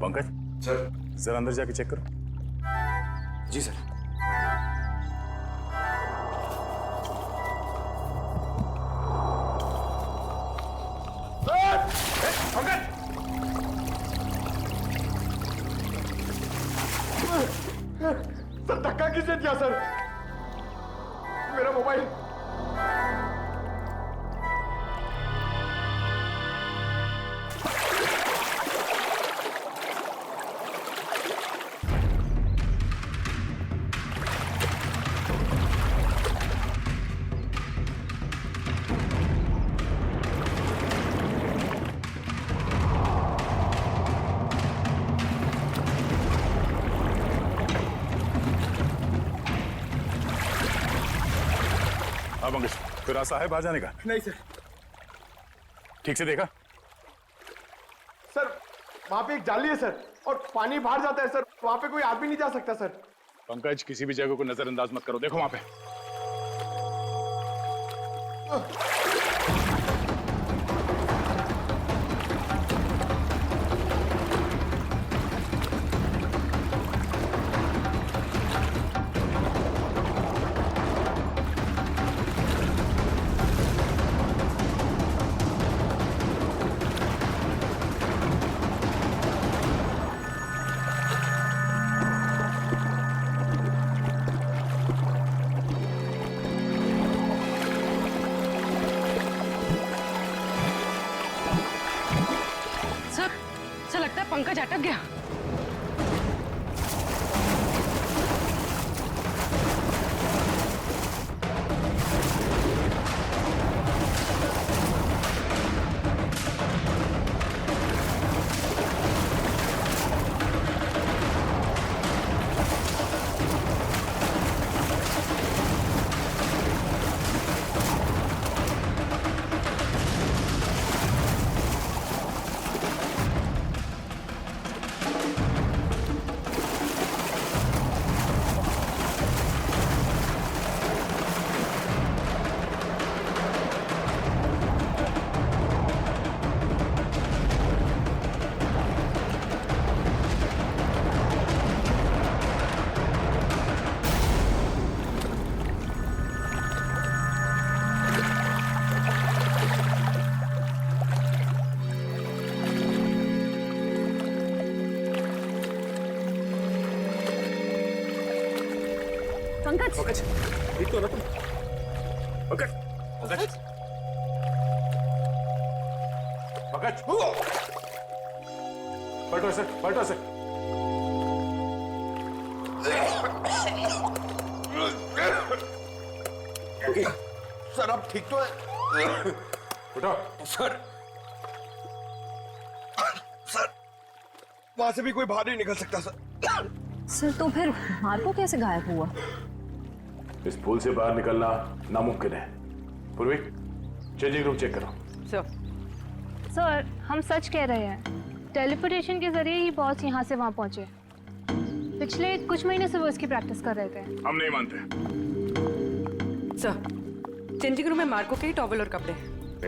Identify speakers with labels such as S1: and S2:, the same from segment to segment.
S1: Pankaj
S2: sir.
S1: जरा अंदर जाके चेक करो।
S2: जी सर।
S1: पंकज
S2: सर धक्का किसने दिया सर? मेरा मोबाइल।
S1: हाँ पंकज, कोई रास्ता है बाहर जाने का?
S2: नहीं सर।
S1: ठीक से देखा?
S2: सर वहां पे एक जाली है सर, और पानी बाहर जाता है सर, वहां पे कोई आदमी नहीं जा सकता सर।
S1: पंकज, किसी भी जगह को नजरअंदाज मत करो, देखो वहां पे।
S3: सर लगता है पंकज अटक गया।
S4: पंकज,
S1: पंकज, ठीक तो ना तुम? पंकज, पंकज, पंकज, पलटो सर, पलटो सर।
S2: सर अब ठीक तो है?
S1: उठो।
S2: सर सर वहां से भी कोई बाहर नहीं निकल सकता सर।
S4: सर तो फिर मार्को कैसे गायब हुआ?
S1: इस पुल से बाहर निकलना नामुमकिन है। पूर्वी, चेंजिंग रूम चेक करो।
S5: सर हम सच कह रहे हैं, टेलीपोर्टेशन के जरिए ही बॉस यहाँ से वहाँ पहुँचे। पिछले कुछ महीने से वो इसकी प्रैक्टिस कर रहे थे।
S1: हम नहीं मानते।
S3: सर चेंजिंग रूम में मार्को के ही टॉवल और कपड़े।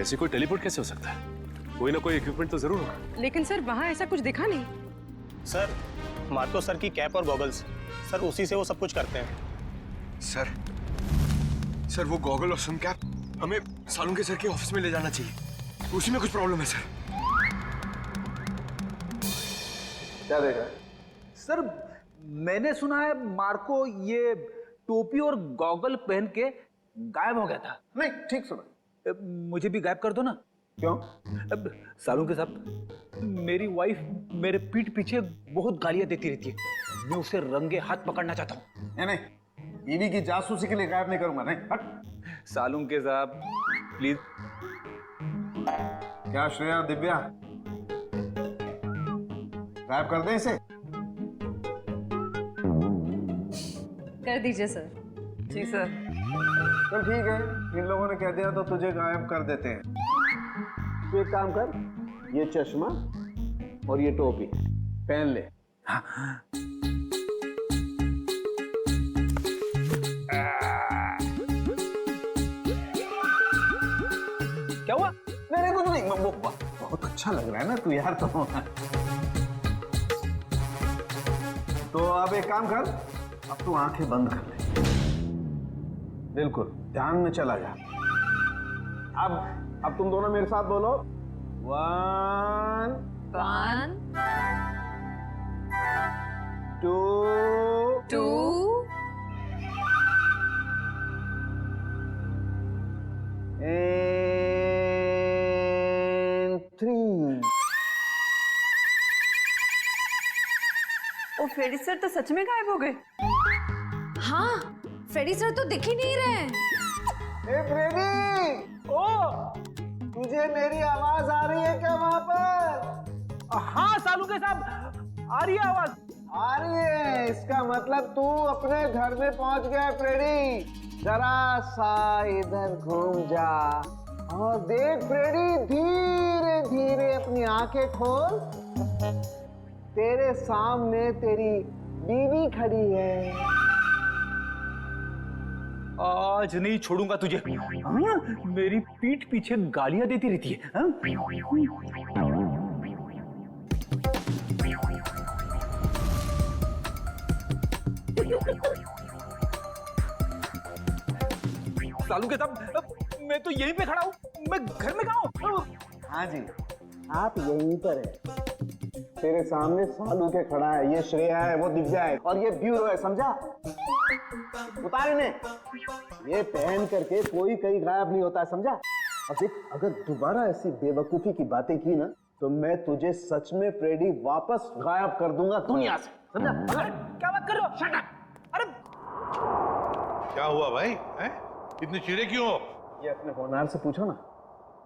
S6: ऐसे कोई टेलीपोर्ट कैसे हो सकता है? कोई ना कोई इक्विपमेंट तो जरूर होगा।
S3: लेकिन सर वहाँ ऐसा कुछ दिखा नहीं।
S7: सर मार्को सर की कैप और गॉगल्स, सर उसी से वो सब कुछ करते हैं।
S2: सर वो गॉगल और सन कैप हमें सालुंके सर के ऑफिस में ले जाना चाहिए, उसी में कुछ प्रॉब्लम है सर।
S8: क्या देखा? सर मैंने सुना है मार्को ये टोपी और गॉगल पहन के गायब हो गया था।
S2: नहीं ठीक सुना।
S8: मुझे भी गायब कर दो ना।
S2: क्यों?
S8: अब सालुंके साहब, मेरी वाइफ मेरे पीठ पीछे बहुत गालियां देती रहती है, मैं उसे रंगे हाथ पकड़ना चाहता हूँ।
S2: नहीं, बीवी की जासूसी के लिए गायब नहीं करूंगा। नहीं हट।
S8: सालुंके साहब प्लीज।
S2: क्या श्रेया, दिव्या, गायब कर दें इसे?
S4: कर दीजिए सर।
S3: जी सर।
S2: चल ठीक है, इन लोगों ने कह दिया तो तुझे गायब कर देते हैं।
S8: तू एक काम कर, ये चश्मा और ये टोपी पहन ले। क्या हुआ?
S2: नहीं कुछ नहीं, बहुत अच्छा लग रहा है ना तू यार। तो
S8: तो अब एक काम कर, अब तू आंखें बंद कर ले, बिल्कुल ध्यान में चला जा। अब तुम दोनों मेरे साथ बोलो, 1 2 and 3।
S9: ओ फ्रेडी सर तो सच में गायब हो गए।
S4: हाँ, फ्रेडी सर तो दिख ही नहीं रहे।
S8: ए फ्रेडी, ओ तुझे मेरी आवाज आ रही है क्या वहां पर?
S7: हाँ सालू के साहब, आ रही है आवाज।
S8: आ रही है, इसका मतलब तू अपने घर में पहुंच गया फ्रेडी। जरा सा इधर घूम जा और देख फ्रेडी, धीरे धीरे अपनी आंखें खोल। तेरे सामने तेरी बीवी खड़ी है।
S7: आज नहीं छोड़ूंगा तुझे। हाँ? मेरी पीठ पीछे गालियां देती रहती है। हाँ? सालू के साहब, मैं तो यहीं पे खड़ा हूँ, मैं घर में कहाँ हूँ?
S8: हाँ जी, आप यहीं पर है। तेरे सामने सालू के खड़ा है, ये श्रेया है, वो दिव्या है और ये ब्यूरो है, समझा? उतार इन्हें। ये पहन करके कोई कहीं गायब नहीं होता है, समझा? और देख, अगर दोबारा ऐसी बेवकूफी की बातें की ना, तो मैं तुझे सच में फ्रेडी वापस गायब कर दूंगा दुनिया से, समझा?
S7: अरे क्या बात कर रहे हो? Shut up! अरे
S10: क्या हुआ भाई? हैं? इतने चिड़े क्यों हो?
S8: ये अपने होनहार से पूछो ना,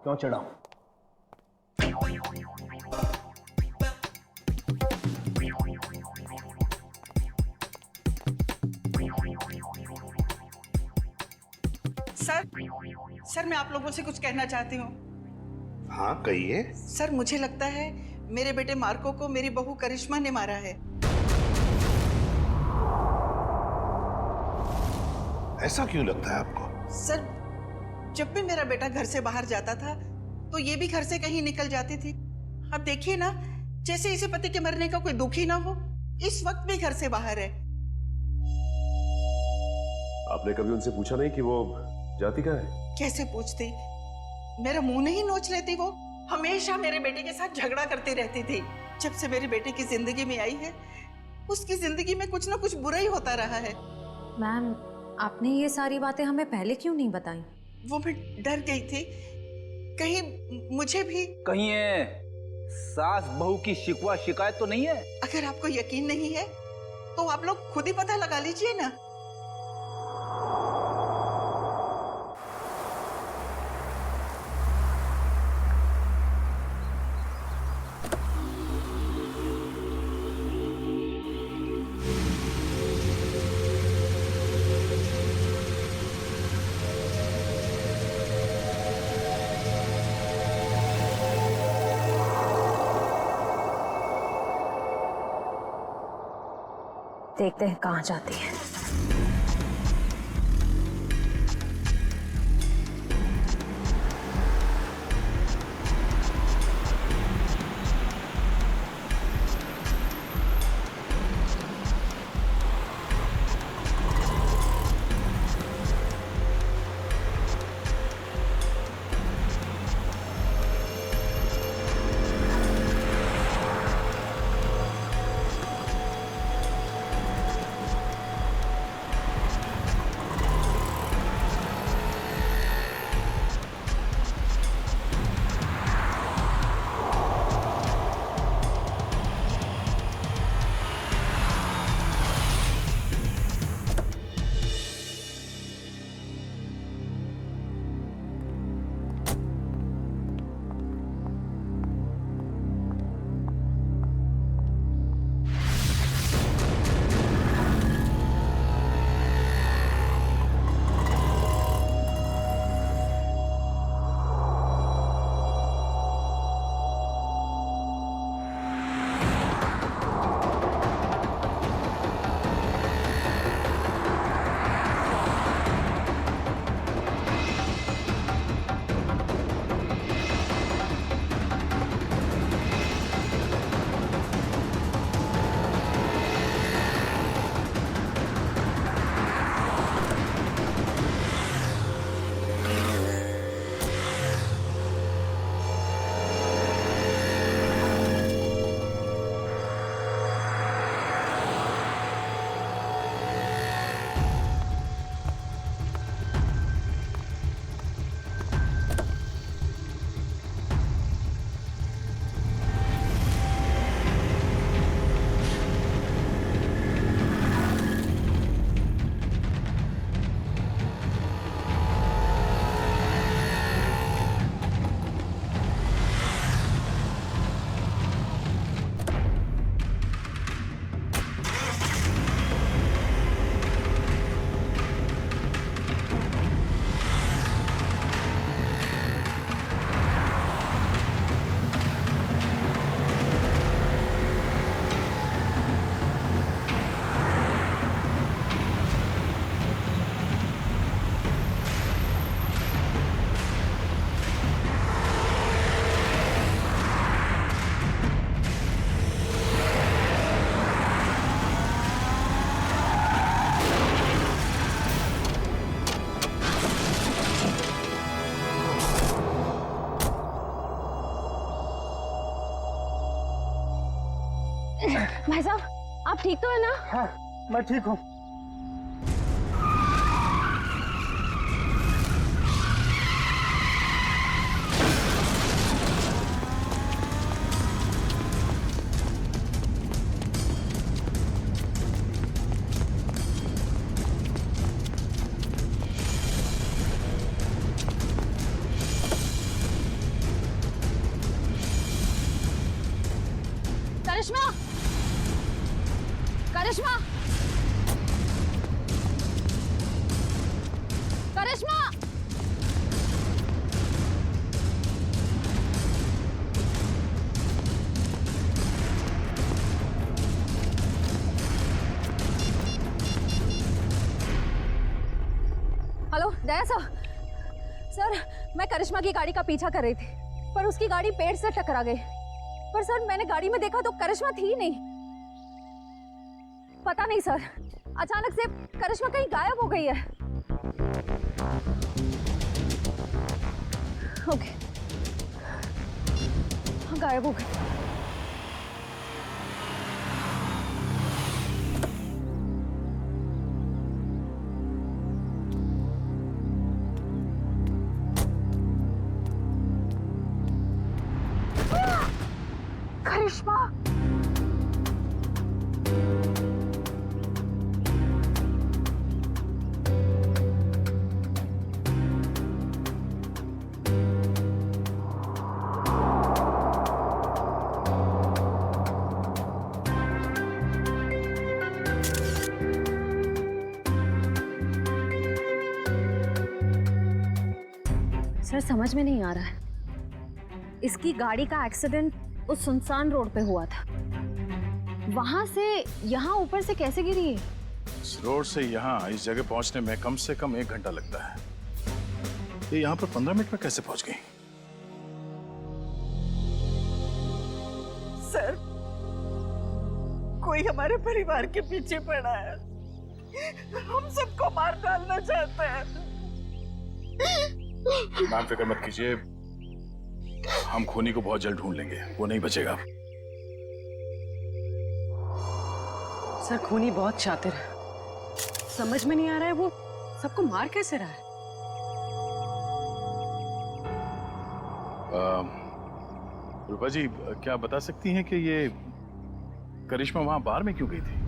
S8: क्यों चिढ़ा हूं?
S9: सर मैं आप लोगों से कुछ कहना चाहती हूँ।
S10: हाँ कहिए।
S9: सर मुझे लगता है मेरे बेटे मार्को को मेरी बहू करिश्मा ने मारा है।
S10: ऐसा क्यों लगता है आपको?
S9: सर जब भी मेरा बेटा घर से बाहर जाता था तो ये भी घर से कहीं निकल जाती थी। अब देखिए ना, जैसे इसे पति के मरने का कोई दुख ही ना हो, इस वक्त भी घर से बाहर है।
S6: आपने कभी उनसे पूछा नहीं कि वो जाती कहाँ है?
S9: कैसे पूछती, मेरा मुंह नहीं नोच लेती। वो हमेशा मेरे बेटे के साथ झगड़ा करती रहती थी। जब से मेरे बेटे की जिंदगी में आई है, उसकी जिंदगी में कुछ ना कुछ बुरा ही होता रहा है।
S4: मैम, आपने ये सारी बातें हमें पहले क्यों नहीं बताई?
S9: वो मैं डर गई थी, कहीं मुझे भी।
S8: कहीं सास बहू की शिकवा शिकायत तो नहीं है?
S9: अगर आपको यकीन नहीं है तो आप लोग खुद ही पता लगा लीजिए ना।
S4: देखते हैं कहाँ जाती है।
S5: भाई साहब, आप ठीक तो है ना?
S8: हाँ, मैं ठीक हूँ।
S5: करिश्मा, करिश्मा, करिश्मा।
S4: हेलो दया सर, मैं करिश्मा की गाड़ी का पीछा कर रही थी, पर उसकी गाड़ी पेड़ से टकरा गई। पर सर, मैंने गाड़ी में देखा तो करिश्मा थी नहीं। पता नहीं सर, अचानक से करिश्मा कहीं गायब हो गई है। ओके, हाँ, गायब हो गई। करिश्मा, सर समझ में नहीं आ रहा है, इसकी गाड़ी का एक्सीडेंट उस सुनसान रोड पे हुआ था, वहां से यहाँ ऊपर से कैसे गिरी है?
S10: इस रोड से यहाँ इस जगह पहुंचने में कम से कम 1 घंटा लगता है। ये यहाँ पर 15 मिनट में कैसे पहुंच गई?
S9: सर, कोई हमारे परिवार के पीछे पड़ा है, हम सबको मार डालना चाहता है।
S10: मैम फिक्र मत कीजिए, हम खूनी को बहुत जल्द ढूंढ लेंगे, वो नहीं बचेगा।
S3: सर खूनी बहुत शातिर है, समझ में नहीं आ रहा है वो सबको मार कैसे रहा है।
S10: रूपा जी, क्या बता सकती हैं कि ये करिश्मा वहां बार में क्यों गई थी?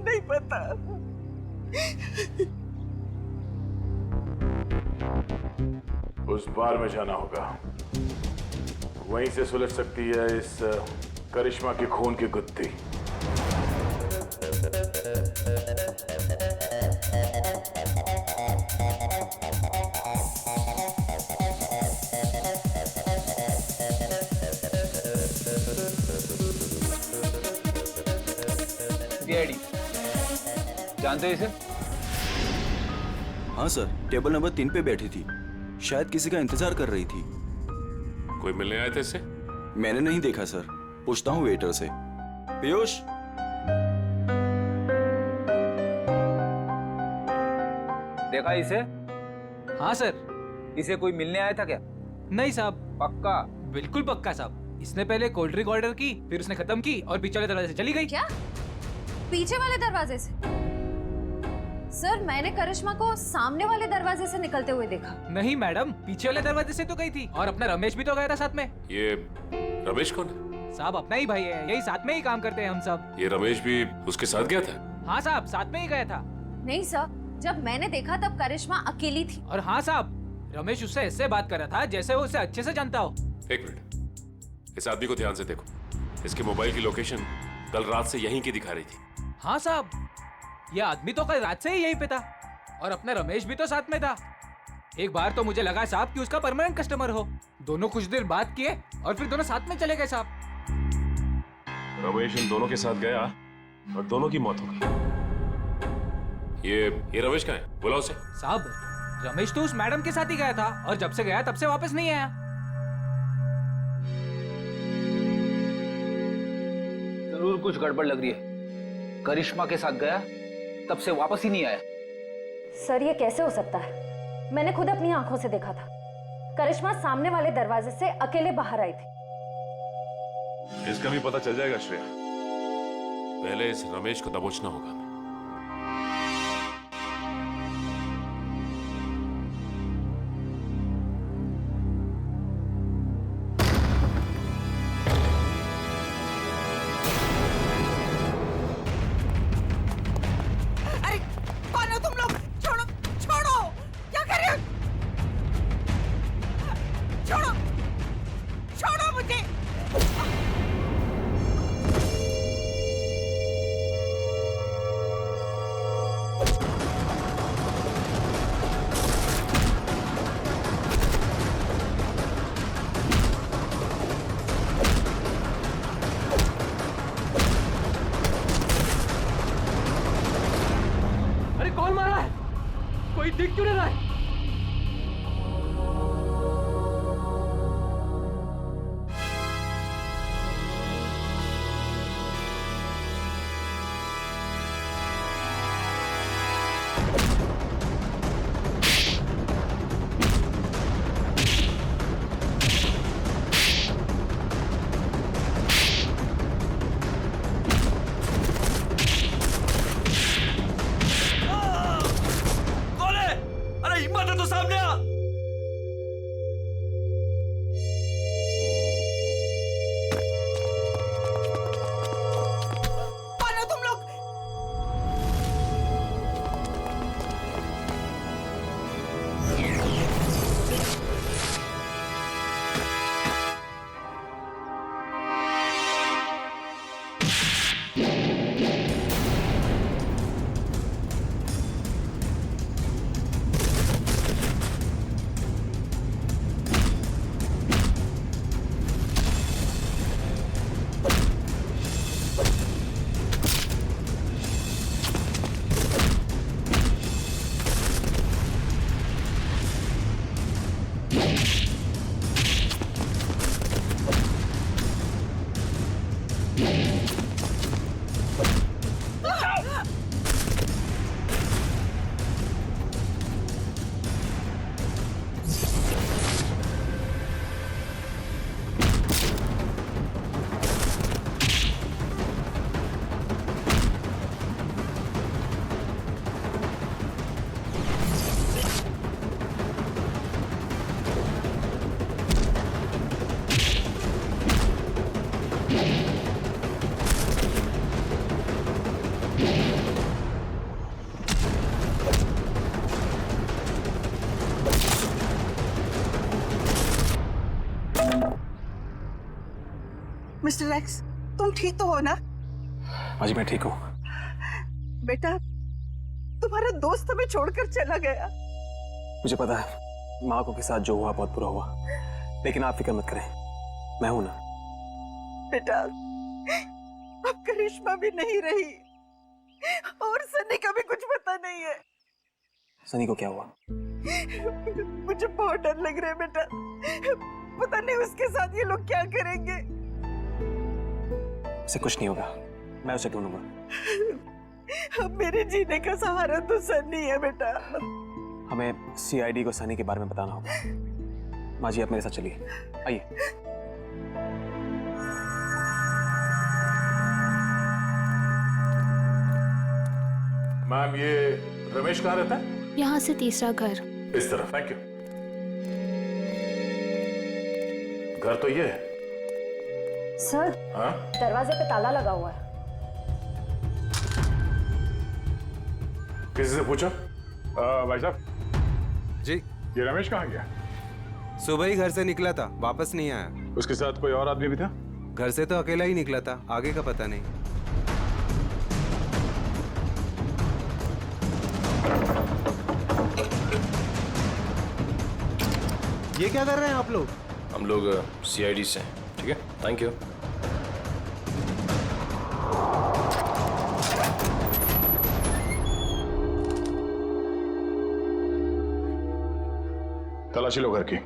S9: नहीं पता।
S1: उस बार में जाना होगा, वहीं से सुलझ सकती है इस करिश्मा की खून की गुत्थी।
S7: जानते हो इसे?
S11: हाँ सर, टेबल नंबर 3 पे बैठी थी, शायद किसी का इंतजार कर रही थी।
S6: कोई मिलने आए थे इससे?
S11: मैंने नहीं देखा सर, पूछता हूँ वेटर से। पीयूष,
S7: देखा इसे? हाँ सर। इसे कोई मिलने आया था क्या?
S12: नहीं साहब।
S7: पक्का?
S12: बिल्कुल पक्का साहब। इसने पहले कोल्ड ड्रिंक ऑर्डर की, फिर उसने खत्म की और पीछे वाले दरवाजे से चली गई।
S4: क्या? पीछे वाले दरवाजे से? सर, मैंने करिश्मा को सामने वाले दरवाजे से निकलते हुए देखा।
S12: नहीं मैडम, पीछे वाले दरवाजे से तो गई थी, और अपना रमेश भी तो गया था साथ में।
S6: ये रमेश कौन है?
S12: साहब अपना ही भाई है, यही साथ में ही काम करते हैं हम सब।
S6: ये रमेश भी उसके साथ गया था?
S12: हाँ साहब, साथ में ही गया था।
S4: नहीं सर, जब मैंने देखा तब करिश्मा अकेली थी।
S12: और हाँ साहब, रमेश उससे ऐसे बात कर रहा था जैसे वो उसे अच्छे से जानता हो।
S6: एक मिनट, इस आदमी को ध्यान से देखो। इसके मोबाइल की लोकेशन कल रात से यहीं की दिखा रही थी।
S12: हाँ साहब, ये आदमी तो कल रात से ही यहीं पे था, और अपना रमेश भी तो साथ में था। एक बार तो मुझे लगा साहब कि उसका परमानेंट कस्टमर हो। दोनों कुछ देर बात किए और फिर दोनों साथ में चले गए साहब।
S6: रमेश इन दोनों के साथ गया और दोनों की मौत हो गई। ये रमेश कहाँ है? बुलाओ उसे।
S12: साहब, रमेश तो उस मैडम के साथ ही गया था, और जब से गया तब से वापस नहीं आया।
S7: जरूर कुछ गड़बड़ लग रही है। करिश्मा के साथ गया तब से वापस ही नहीं आया।
S4: सर ये कैसे हो सकता है? मैंने खुद अपनी आंखों से देखा था। करिश्मा सामने वाले दरवाजे से अकेले बाहर आई थी।
S10: इसका भी पता चल जाएगा श्रेया।
S6: पहले इस रमेश को दबोचना होगा।
S9: अरे कौन हो तुम लोग? छोड़ो छोड़ो, क्या कर रहे हो? छोड़ो छोड़ो मुझे।
S12: अरे कौन मारा है? कोई दिख क्यों नहीं रहा है?
S9: कौन हो तुम लोग? मिस्टर एक्स, तुम ठीक तो हो ना?
S11: माँ जी मैं ठीक हूँ।
S9: बेटा, तुम्हारा दोस्त हमें छोड़कर चला गया।
S11: मुझे पता है माँ को के साथ जो हुआ बहुत बुरा हुआ, लेकिन आप फिक्र मत करें, मैं हूं ना।
S9: बेटा, अब करिश्मा भी नहीं रही और सनी का भी कुछ पता नहीं है।
S11: सनी को क्या हुआ?
S9: मुझे बहुत डर लग रहा है बेटा, पता नहीं उसके साथ ये लोग क्या करेंगे।
S11: उसे कुछ नहीं होगा, मैं उसे ढूंढूंगा।
S9: अब मेरे जीने का सहारा तो सनी है बेटा।
S11: हमें सीआईडी को सनी के बारे में बताना होगा। माँ जी आप मेरे साथ चलिए, आइए।
S1: मैम ये रमेश कहाँ रहता है?
S5: यहाँ से तीसरा घर।
S1: इस तरफ। Thank you. घर तो ये है।
S4: सर,
S1: हाँ?
S4: दरवाजे पे ताला लगा हुआ है।
S1: किसी से पूछा?
S10: भाई साहब
S13: जी,
S10: ये रमेश कहाँ गया?
S13: सुबह ही घर से निकला था, वापस नहीं आया।
S10: उसके साथ कोई और आदमी भी था?
S13: घर से तो अकेला ही निकला था, आगे का पता नहीं। ये क्या कर रहे हैं आप लोग?
S11: हम लोग सीआईडी से हैं। ठीक है, थैंक यू।
S10: तलाशी लो घर की।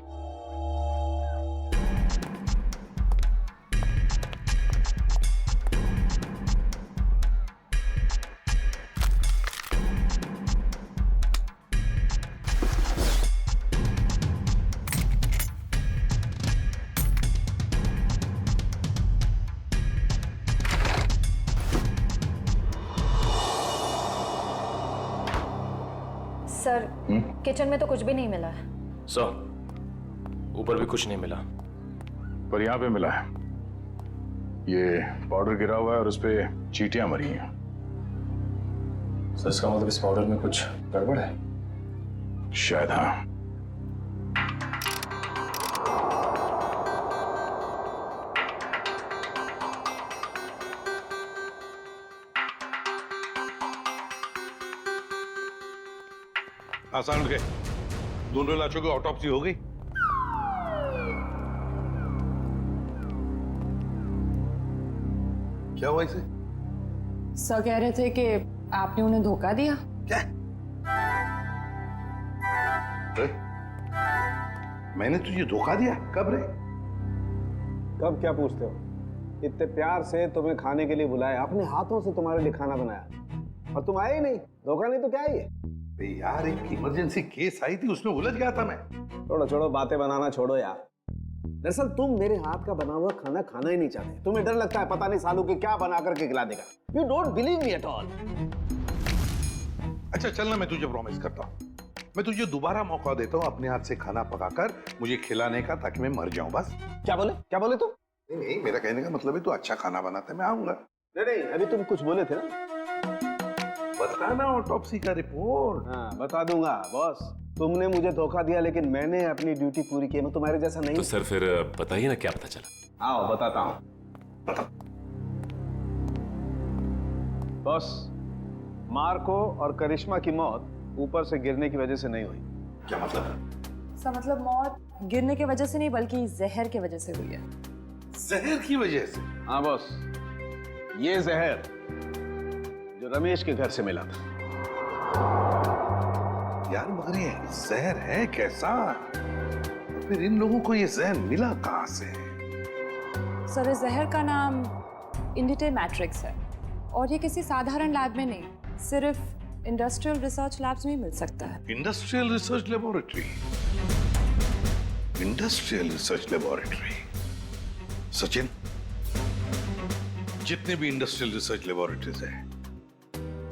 S4: सर किचन में तो कुछ भी नहीं मिला है।
S6: सर ऊपर भी कुछ नहीं मिला,
S10: पर यहाँ पे मिला है। ये पाउडर गिरा हुआ है और उस पे चींटियां मरी हैं।
S6: सर इसका मतलब इस पाउडर में कुछ गड़बड़ है?
S10: शायद हाँ।
S14: आसान उठ गए। दोनों लाशों की ऑटोप्सी हो गई। क्या हुआ इसे?
S3: सर कह रहे थे कि आपने उन्हें धोखा दिया।
S14: क्या? मैंने तुझे धोखा दिया? कब रे?
S8: कब क्या पूछते हो? इतने प्यार से तुम्हें खाने के लिए बुलाया, अपने हाथों से तुम्हारे लिए खाना बनाया और तुम आए ही नहीं। धोखा नहीं तो क्या है ये?
S14: यार एक इमरजेंसी केस आई थी, उसमें उलझ गया था मैं।
S8: छोड़ो छोड़ो, बातें बनाना छोड़ो यार। दरअसल तुम मेरे हाथ का बना हुआ खाना खाना ही नहीं चाहते। तुम्हें डर लगता है पता नहीं सालू के क्या बना करके खिला देगा। You don't believe me at all.
S14: अच्छा चलना, मैं तुझे प्रॉमिस करता हूँ, मैं तुझे दोबारा मौका देता हूँ अपने हाथ से खाना पकाकर मुझे खिलाने का, ताकि मैं मर जाऊं बस।
S8: क्या बोले तुम?
S14: नहीं, मेरा कहने का मतलब है तू अच्छा खाना बनाता है, मैं आऊंगा।
S8: नहीं, अभी तुम कुछ बोले थे ना।
S14: बताना ऑटोप्सी का रिपोर्ट।
S8: हाँ बता दूंगा बॉस। तुमने मुझे धोखा दिया लेकिन मैंने अपनी ड्यूटी पूरी की। मैं तुम्हारे जैसा नहीं।
S6: तो सर फिर बताइए ना क्या पता चला।
S8: आओ बताता हूँ। बॉस, मार्को और करिश्मा की मौत ऊपर से गिरने की वजह से नहीं हुई।
S14: क्या मतलब?
S3: सर मतलब मौत गिरने की वजह से नहीं बल्कि जहर की वजह से हुई है।
S14: जहर की वजह से?
S8: हाँ बॉस, ये जहर जो रमेश के घर से मिला था।
S14: यार मगर ये जहर है कैसा? फिर इन लोगों को ये जहर मिला कहां से?
S3: सर इस जहर का नाम इंडिटे मैट्रिक्स है और ये किसी साधारण लैब में नहीं, सिर्फ इंडस्ट्रियल रिसर्च लैब्स में ही मिल सकता है।
S14: Industrial research laboratory? Industrial research laboratory. Sachin, जितने भी इंडस्ट्रियल रिसर्च लेबोरेटरीज हैं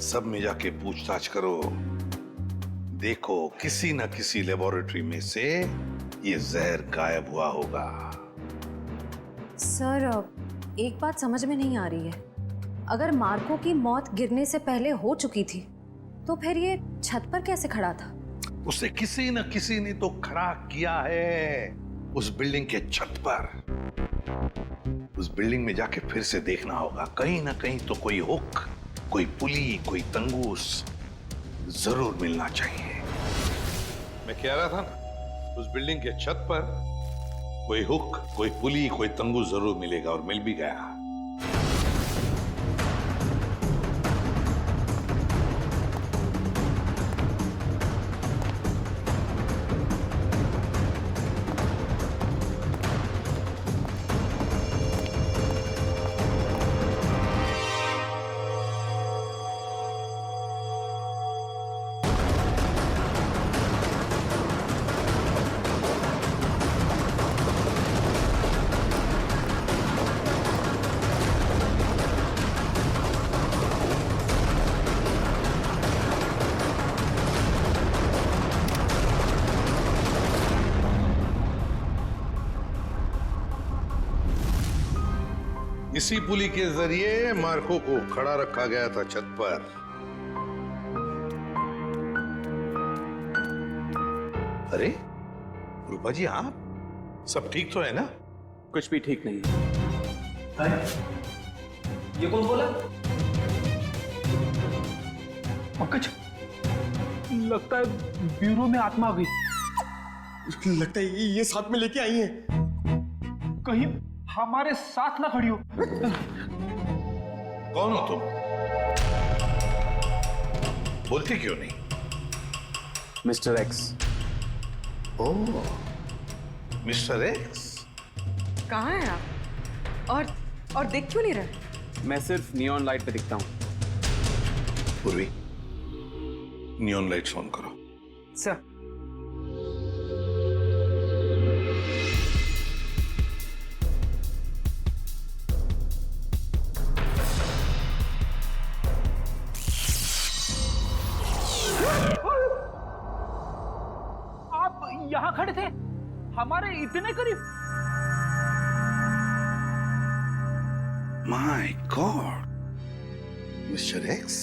S14: सब में जाके पूछताछ करो। देखो किसी ना किसी लेबोरेटरी में से ये जहर गायब हुआ होगा।
S4: सर एक बात समझ में नहीं आ रही है, अगर मार्को की मौत गिरने से पहले हो चुकी थी तो फिर ये छत पर कैसे खड़ा था?
S14: उसे किसी न किसी ने तो खड़ा किया है उस बिल्डिंग के छत पर। उस बिल्डिंग में जाके फिर से देखना होगा, कहीं ना कहीं तो कोई हुक, कोई पुली, कोई तंगूस जरूर मिलना चाहिए। मैं कह रहा था ना, उस बिल्डिंग के छत पर कोई हुक, कोई पुली, कोई तंगूस जरूर मिलेगा, और मिल भी गया। इसी पुली के जरिए मार्को को खड़ा रखा गया था छत पर। अरे रूपा जी, आप सब ठीक तो है ना?
S11: कुछ भी ठीक नहीं है। ये कौन बोला?
S7: पंकज, लगता है ब्यूरो में आत्मा आ गई।
S2: लगता है ये साथ में लेके आई हैं।
S7: कहीं हमारे साथ ना खड़ी हो।
S14: कौन हो तुम? बोलते क्यों नहीं?
S11: Mister X.
S14: Oh, mister X.
S3: कहाँ हैं आप? और देख क्यों नहीं रहे?
S11: मैं सिर्फ नियॉन लाइट पे दिखता हूँ।
S14: पूर्वी, नियॉन लाइट्स ऑन करो।
S3: सर
S7: यहाँ खड़े थे, हमारे इतने करीब।
S14: माय गॉड, मिस्टर एक्स,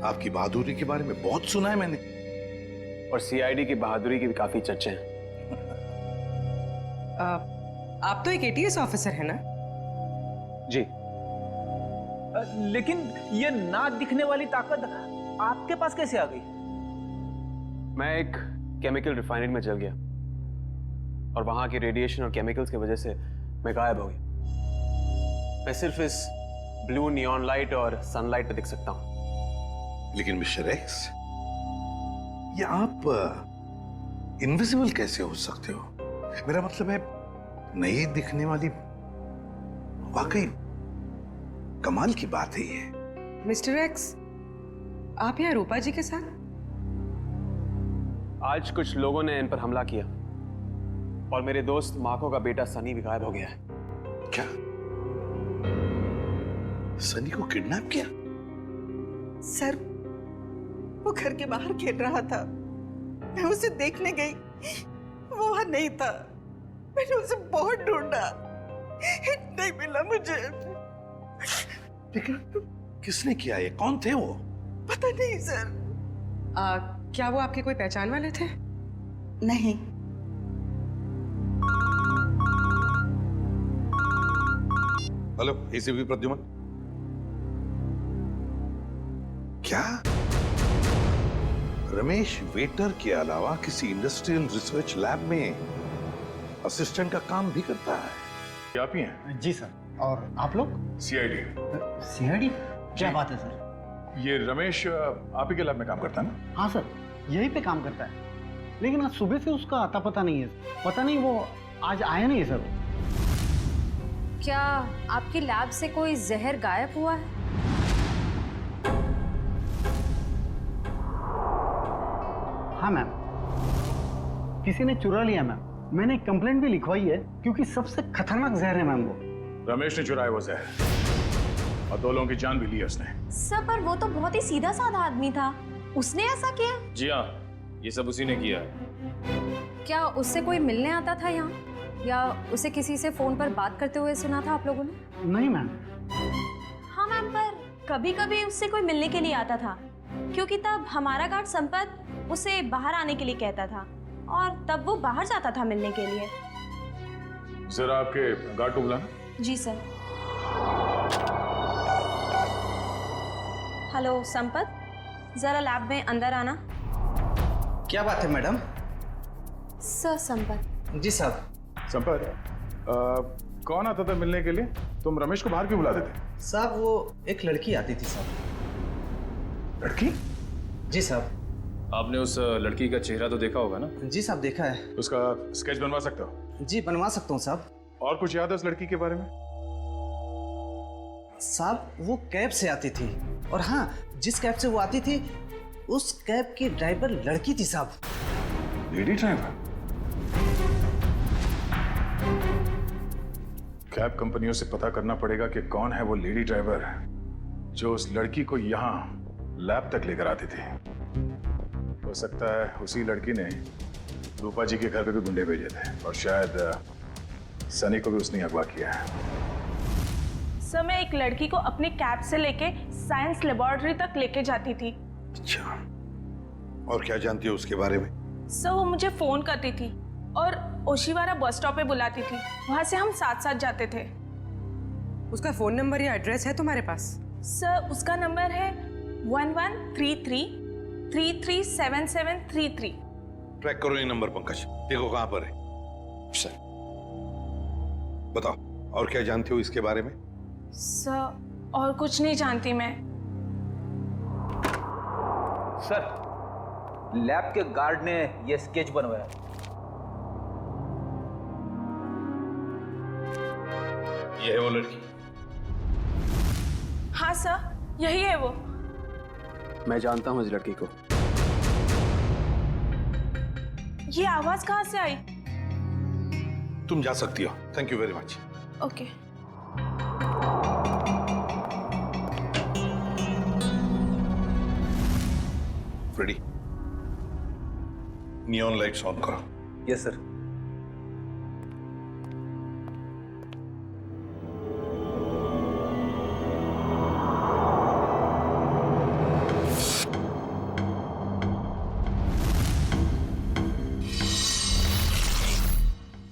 S14: आपकी बहादुरी के बारे में बहुत सुना है मैंने।
S11: और सीआईडी की बहादुरी की भी काफी चर्चे हैं।
S15: आप तो एक एटीएस ऑफिसर है ना?
S11: जी।
S7: लेकिन ये ना दिखने वाली ताकत आपके पास कैसे आ गई?
S11: मैं एक केमिकल रिफाइनरी में चल गया और वहां की रेडिएशन और केमिकल्स की वजह से मैं गायब हो गया। मैं सिर्फ इस ब्लू नियॉन लाइट और सनलाइट पे दिख सकता हूं।
S14: लेकिन मिस्टर एक्स, ये आप इनविजिबल कैसे हो सकते हो? मेरा मतलब है, नहीं दिखने वाली, वाकई कमाल की बात है ये।
S15: मिस्टर एक्स, आप यहाँ रूपा जी के साथ?
S11: आज कुछ लोगों ने इन पर हमला किया और मेरे दोस्त माको का बेटा सनी भी गायब हो गया है।
S14: क्या? सनी को किडनैप किया?
S9: सर, वो घर के बाहर खेल रहा था, मैं उसे देखने गई, वो वहां नहीं था। मैंने उसे बहुत ढूंढा, नहीं मिला मुझे।
S14: लेकिन किसने किया ये? कौन थे वो?
S9: पता नहीं सर।
S15: क्या वो आपके कोई पहचान वाले थे?
S9: नहीं।
S14: Hello, ACP Pradyuman. क्या रमेश वेटर के अलावा किसी इंडस्ट्रियल रिसर्च लैब में असिस्टेंट का काम भी करता है?
S10: ये आप ही हैं?
S8: जी सर। और आप लोग?
S10: सीआईडी।
S8: सीआईडी? क्या बात है सर?
S10: ये रमेश आप ही के लैब में काम करता है ना?
S8: हाँ सर, यहीं पे काम करता है, लेकिन आज सुबह से उसका आता पता नहीं है। पता नहीं वो आज आया नहीं है सर।
S4: क्या आपकी लैब से कोई जहर गायब हुआ है?
S8: हाँ मैम, किसी ने चुरा लिया मैम। मैंने कंप्लेंट भी लिखवाई है, क्योंकि सबसे खतरनाक जहर है मैम वो।
S10: रमेश ने चुराया वो जहर और 2 लोगों की जान भी ली है उसने।
S4: सर, पर वो तो बहुत ही सीधा साधा आदमी था, उसने ऐसा किया?
S6: जी हाँ, ये सब उसी ने किया है।
S4: क्या उससे कोई मिलने आता था यहाँ, या उसे किसी से फोन पर बात करते हुए सुना था आप लोगों ने?
S8: नहीं मैम।
S16: हाँ मैम, पर कभी कभी उससे कोई मिलने के लिए आता था, क्योंकि तब हमारा गार्ड संपत उसे बाहर आने के लिए कहता था और तब वो बाहर जाता था मिलने के लिए।
S10: जरा आपके गार्ड को बुलाना।
S16: जी सर। हेलो संपत, जरा लैब में अंदर आना।
S17: क्या बात है मैडम?
S16: सर संपत।
S17: जी साहब।
S10: संपत, कौन आता था मिलने के लिए? तुम रमेश को बाहर क्यों बुला देते?
S17: साहब, वो एक लड़की आती थी साहब।
S10: लड़की?
S17: जी साहब।
S6: आपने उस लड़की का चेहरा तो देखा होगा ना?
S17: जी साहब, देखा है।
S10: उसका स्केच बनवा सकते हो?
S17: जी, बनवा सकता हूँ साहब।
S10: और कुछ याद है उस लड़की के बारे में?
S17: साहब, वो कैब से आती थी, और हाँ, जिस कैब से वो आती थी उस कैब की ड्राइवर लड़की थी साहब।
S10: Lady driver? कैब कंपनियों से पता करना पड़ेगा कि कौन है वो लेडी ड्राइवर जो उस लड़की को यहाँ लैब तक लेकर आती थी। हो सकता है उसी लड़की ने रूपा जी के घर पे भी गुंडे भेजे थे, और शायद सनी को भी उसने अगवा किया है।
S16: सर, मैं एक लड़की को अपनी कैब से लेके साइंस लेबोरेटरी तक लेके जाती थी।
S14: अच्छा, और क्या जानती हो उसके बारे में?
S16: सर, वो मुझे फोन करती थी और ओशिवारा बस स्टॉप पे बुलाती थी, वहां से हम साथ साथ जाते थे।
S15: उसका फोन नंबर या एड्रेस है तुम्हारे पास?
S16: सर, उसका नंबर है 1133337733।
S14: ट्रैक करो ये नंबर पंकज, देखो कहां पर है। सर बताओ, और क्या जानते हो इसके बारे में?
S16: सर, और कुछ नहीं जानती मैं।
S7: सर, लैब के गार्ड ने यह स्केच बनवाया।
S10: ये है वो लड़की?
S16: हाँ सर, यही है वो।
S11: मैं जानता हूं इस लड़की को।
S16: ये आवाज कहां से आई?
S14: तुम जा सकती हो। Thank you very much.
S16: Okay.
S14: Freddy, neon lights on करो।
S7: Yes sir.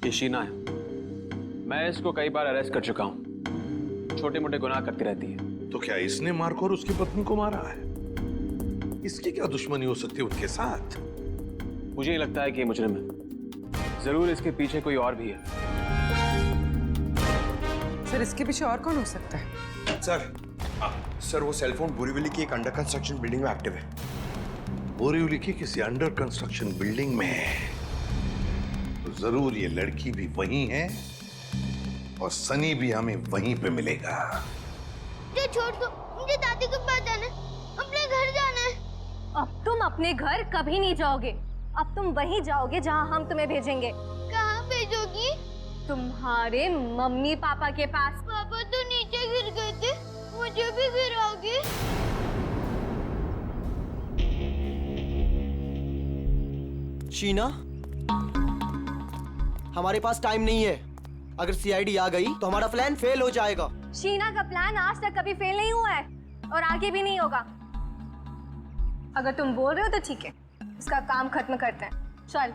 S11: ये शीना है। मैं इसको कई बार अरेस्ट कर चुका हूं। छोटे मोटे गुनाह करती रहती है।
S14: तो क्या इसने मारकर उसकी पत्नी को मारा है? इसकी क्या दुश्मनी हो सकती है उनके साथ?
S11: मुझे नहीं लगता है कि ये मुजरिम है। जरूर इसके पीछे कोई और भी है।
S15: सर इसके पीछे और कौन हो सकता है?
S18: सर वो सेलफोन बोरीवली की एक अंडर कंस्ट्रक्शन बिल्डिंग में एक्टिव है।
S14: बोरीवली की किसी अंडर कंस्ट्रक्शन बिल्डिंग में है तो जरूर ये लड़की भी वहीं है और सनी भी हमें वहीं पे मिलेगा।
S19: मुझे छोड़ दो, मुझे दादी के पास जाना है, अपने घर जाना है।
S4: अब तुम अपने घर कभी नहीं जाओगे। अब तुम वहीं जाओगे जहां हम तुम्हें भेजेंगे।
S19: कहाँ भेजोगी?
S4: तुम्हारे मम्मी पापा के पास।
S19: पापा तो नीचे गिर गए थे, मुझे भी गिराओगे?
S20: शीना, हमारे पास टाइम नहीं है। अगर सीआईडी आ गई तो हमारा प्लान फेल हो जाएगा।
S4: शीना का प्लान आज तक कभी फेल नहीं हुआ है और आगे भी नहीं होगा। अगर तुम बोल रहे हो तो ठीक है, इसका काम खत्म करते हैं। चल।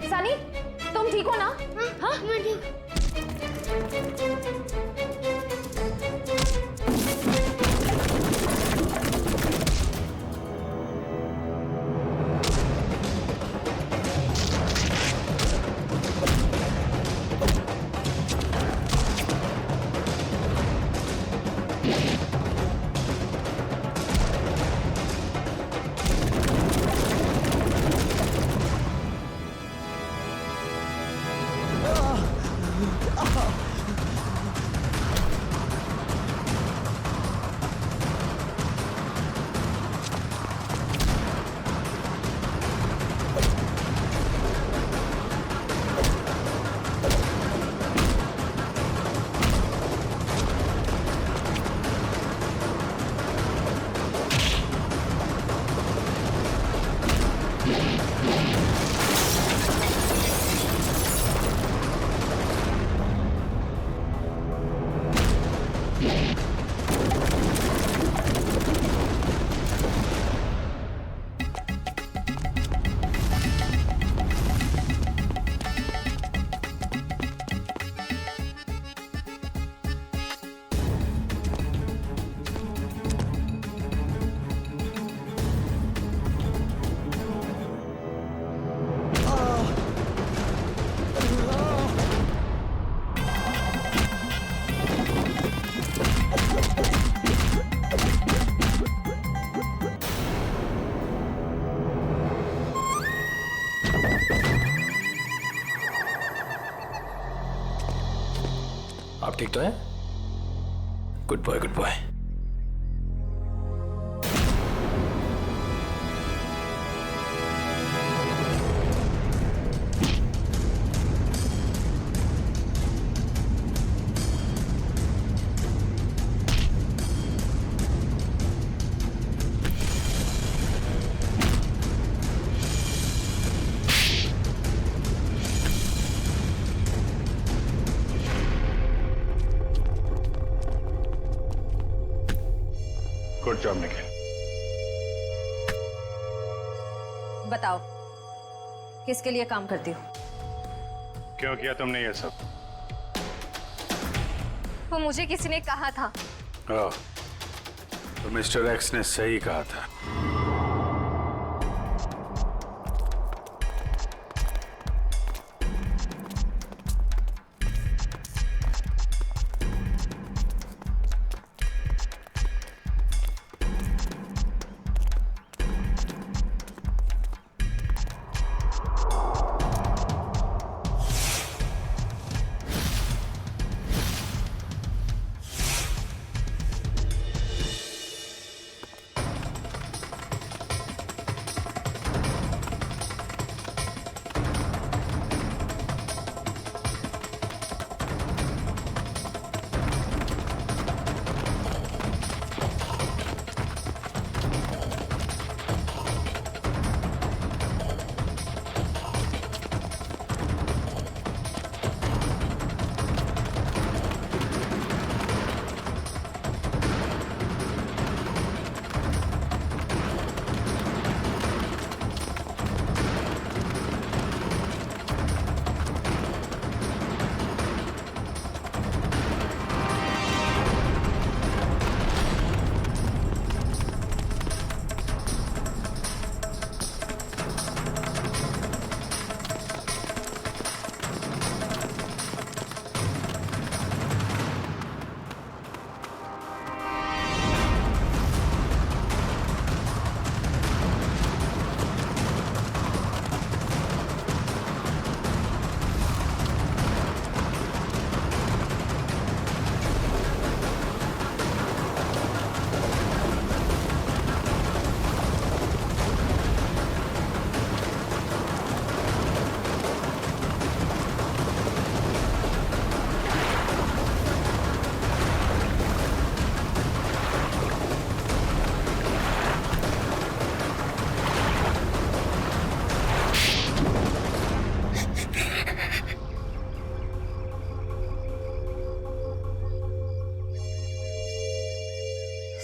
S4: सनी, तुम ठीक हो ना? हाँ, मैं ठीक।
S6: आप ठीक तो हैं? Good boy, good boy.
S10: Good job Nikhil.
S4: बताओ, किसके लिए काम करती हो?
S10: क्यों किया तुमने ये सब?
S4: वो मुझे किसी ने कहा था।
S10: तो मिस्टर एक्स ने सही कहा था।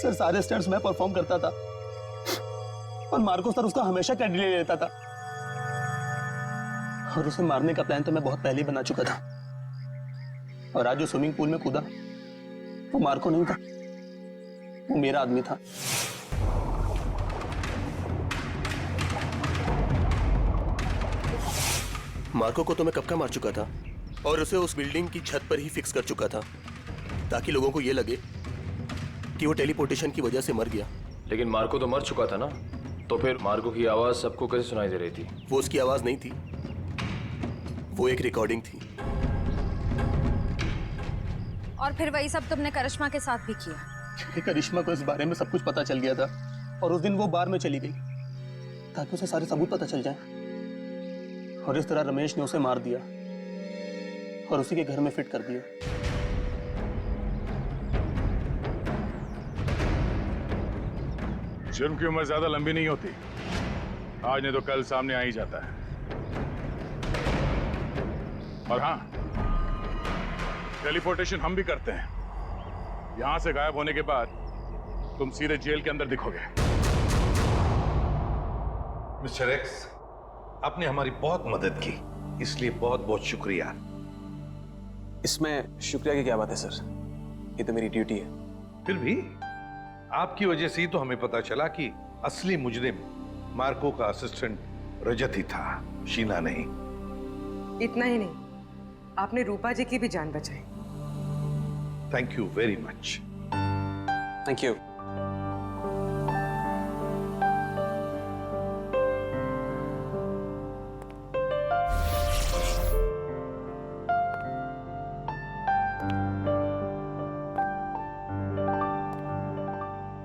S17: सर सारे स्टंट्स मैं परफॉर्म करता था और मार्को सर उसका हमेशा क्रेडिट ले लेता था। और उसे मारने का प्लान तो मैं बहुत पहले ही बना चुका था। और आज जो स्विमिंग पूल में कूदा वो मार्को नहीं था, वो मेरा आदमी था।
S20: मार्को को तो मैं कब का मार चुका था और उसे उस बिल्डिंग की छत पर ही फिक्स कर चुका था ताकि लोगों को ये लगे कि वो टेलीपोर्टेशन की वजह से मर गया।
S21: लेकिन मार्को तो मर चुका था ना, तो फिर मार्को की आवाज सबको कैसे सुनाई दे रही थी?
S20: वो उसकी आवाज नहीं थी, वो एक रिकॉर्डिंग थी।
S4: और फिर वही सब तुमने करिश्मा के साथ भी किया?
S17: क्योंकि करिश्मा को इस बारे में सब कुछ पता चल गया था और उस दिन वो बार में चली गई ताकि उसे सारे सबूत पता चल जाए। और इस तरह रमेश ने उसे मार दिया और उसी के घर में फिट कर दिया।
S10: जुर्म की उम्र ज्यादा लंबी नहीं होती, आज नहीं तो कल सामने आ ही जाता है। और हाँ, टेलीपोर्टेशन हम भी करते हैं। यहां से गायब होने के बाद तुम सीधे जेल के अंदर दिखोगे।
S14: मिस्टर एक्स, आपने हमारी बहुत मदद की, इसलिए बहुत बहुत शुक्रिया।
S11: इसमें शुक्रिया की क्या बात है सर, ये तो मेरी ड्यूटी है।
S14: फिर भी आपकी वजह से ही तो हमें पता चला कि असली मुजरिम मार्को का असिस्टेंट रजत ही था, शीना नहीं।
S15: इतना ही नहीं, आपने रूपा जी की भी जान बचाई।
S14: Thank you very much.
S11: Thank you.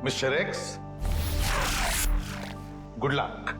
S14: Mister x, good luck.